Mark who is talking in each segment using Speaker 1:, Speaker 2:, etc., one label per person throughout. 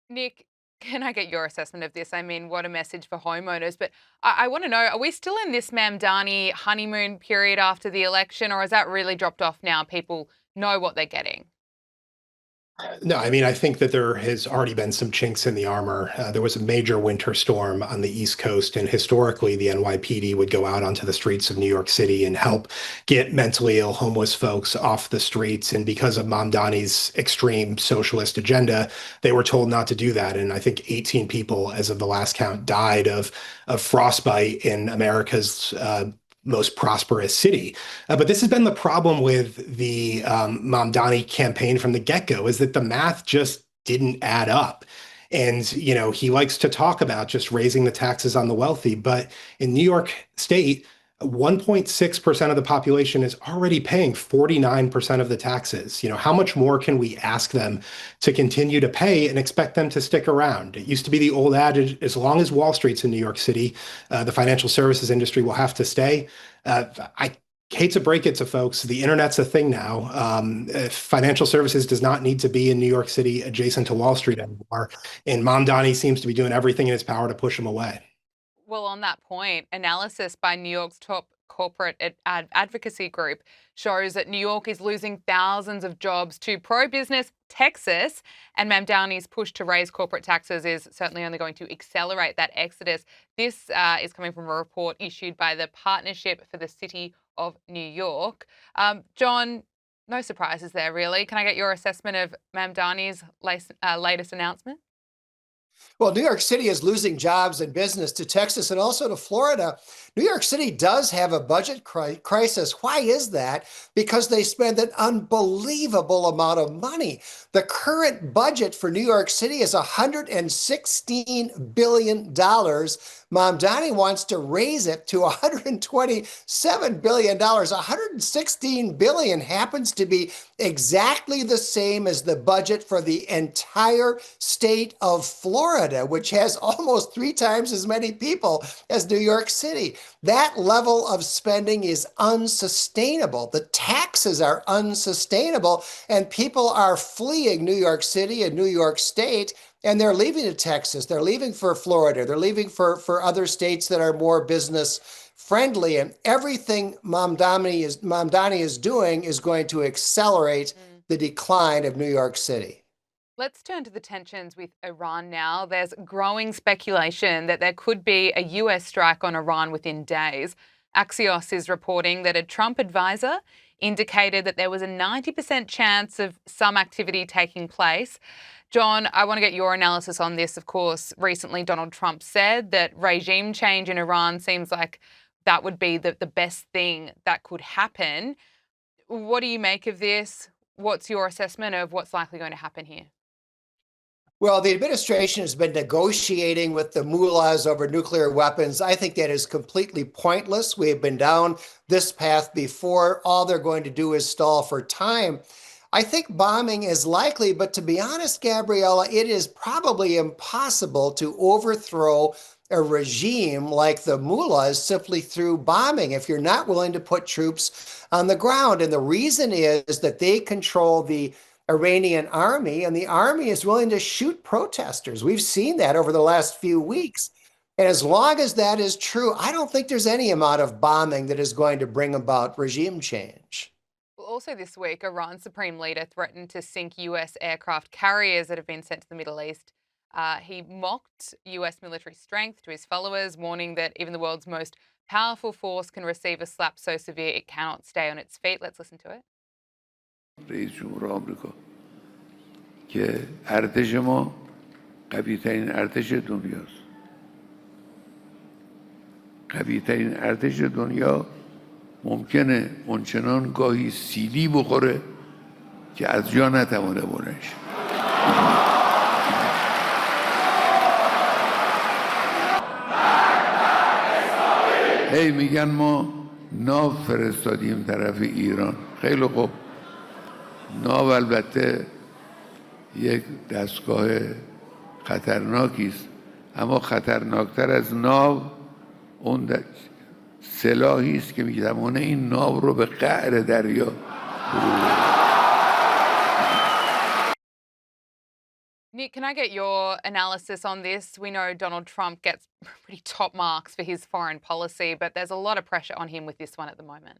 Speaker 1: Nick, can I get your assessment of this? I mean, what a message for homeowners. But I want to know, are we still in this Mamdani honeymoon period after the election, or has that really dropped off now? People know what they're getting.
Speaker 2: No, I mean, I think that there has already been some chinks in the armor. There was a major winter storm on the East Coast, and historically, the NYPD would go out onto the streets of New York City and help get mentally ill homeless folks off the streets. And because of Mamdani's extreme socialist agenda, they were told not to do that. And I think 18 people, as of the last count, died of frostbite in America's most prosperous city. But this has been the problem with the Mamdani campaign from the get-go, is that the math just didn't add up. And, he likes to talk about just raising the taxes on the wealthy. But in New York State, 1.6% of the population is already paying 49% of the taxes. How much more can we ask them to continue to pay and expect them to stick around? It used to be the old adage, as long as Wall Street's in New York City, the financial services industry will have to stay. I hate to break it to folks, the internet's a thing now. Financial services does not need to be in New York City adjacent to Wall Street anymore. And Mamdani seems to be doing everything in his power to push them away.
Speaker 1: Well, on that point, analysis by New York's top corporate advocacy group shows that New York is losing thousands of jobs to pro business Texas, and Mamdani's push to raise corporate taxes is certainly only going to accelerate that exodus. This is coming from a report issued by the Partnership for the City of New York. John, no surprises there, really. Can I get your assessment of Mamdani's latest announcement?
Speaker 3: Well, New York City is losing jobs and business to Texas and also to Florida. New York City does have a budget crisis. Why is that? Because they spend an unbelievable amount of money. The current budget for New York City is $116 billion. Mamdani wants to raise it to $127 billion. $116 billion happens to be exactly the same as the budget for the entire state of Florida, which has almost 3 times as many people as New York City. That level of spending is unsustainable. The taxes are unsustainable, and people are fleeing New York City and New York State, and they're leaving to Texas. They're leaving for Florida. They're leaving for other states that are more business friendly. And everything Mamdani is doing is going to accelerate the decline of New York City.
Speaker 1: Let's turn to the tensions with Iran now. There's growing speculation that there could be a US strike on Iran within days. Axios is reporting that a Trump advisor indicated that there was a 90% chance of some activity taking place. John, I want to get your analysis on this. Of course, recently Donald Trump said that regime change in Iran seems like that would be the best thing that could happen. What do you make of this? What's your assessment of what's likely going to happen here?
Speaker 3: Well, the administration has been negotiating with the mullahs over nuclear weapons. I think that is completely pointless. We have been down this path before. All they're going to do is stall for time. I think bombing is likely, but to be honest, Gabriella, it is probably impossible to overthrow a regime like the mullahs simply through bombing if you're not willing to put troops on the ground. And the reason is that they control the Iranian army, and the army is willing to shoot protesters. We've seen that over the last few weeks. And as long as that is true, I don't think there's any amount of bombing that is going to bring about regime change.
Speaker 1: Also, this week, Iran's supreme leader threatened to sink US aircraft carriers that have been sent to the Middle East. He mocked US military strength to his followers, warning that even the world's most powerful force can receive a slap so severe it cannot stay on its feet. Let's listen to it.
Speaker 4: رئیس جمهور آمریکا که ارتش ما قوی ترین ارتش دنیاست. قوی ترین ارتش دنیا ممکنه اونچنان گاهی سیلی بخوره که از جا نتوانه بلنش. هی میگن ما ناو فرستادیم طرف ایران. خیلی خوب. ناو البته یک دستگاه خطرناکی است، اما خطرناکتر از ناو اون سلاحی است که میتوانه این ناو رو به قعر دریا
Speaker 1: Nick, can I get your analysis on this? We know Donald Trump gets pretty top marks for his foreign policy, but there's a lot of pressure on him with this one at the moment.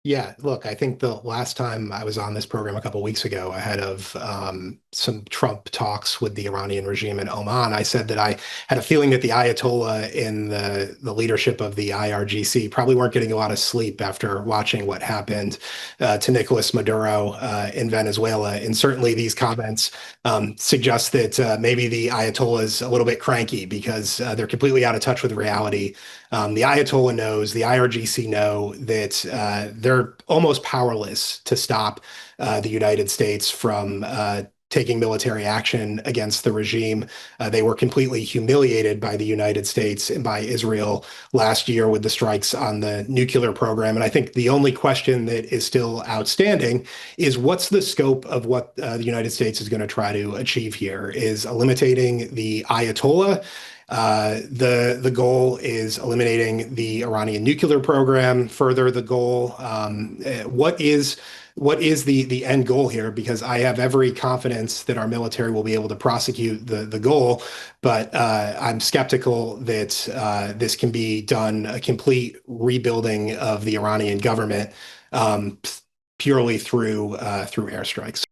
Speaker 2: Yeah, look, I think the last time I was on this program a couple weeks ago, ahead of some Trump talks with the Iranian regime in Oman, I said that I had a feeling that the Ayatollah in the leadership of the IRGC probably weren't getting a lot of sleep after watching what happened to Nicolas Maduro in Venezuela. And certainly these comments suggest that maybe the Ayatollah is a little bit cranky because they're completely out of touch with reality. The Ayatollah knows, the IRGC know that they're almost powerless to stop the United States from taking military action against the regime. They were completely humiliated by the United States and by Israel last year with the strikes on the nuclear program. And I think the only question that is still outstanding is what's the scope of what the United States is going to try to achieve here? Is eliminating the Ayatollah? The goal is eliminating the Iranian nuclear program. Further, the goal, what is the end goal here? Because I have every confidence that our military will be able to prosecute the goal, but I'm skeptical that this can be done, a complete rebuilding of the Iranian government purely through airstrikes.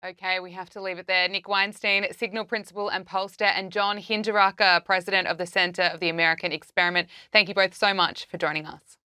Speaker 1: Okay, we have to leave it there. Nick Weinstein, Cygnal Principal and Pollster, and John Hinderaker, President of the Center of the American Experiment. Thank you both so much for joining us.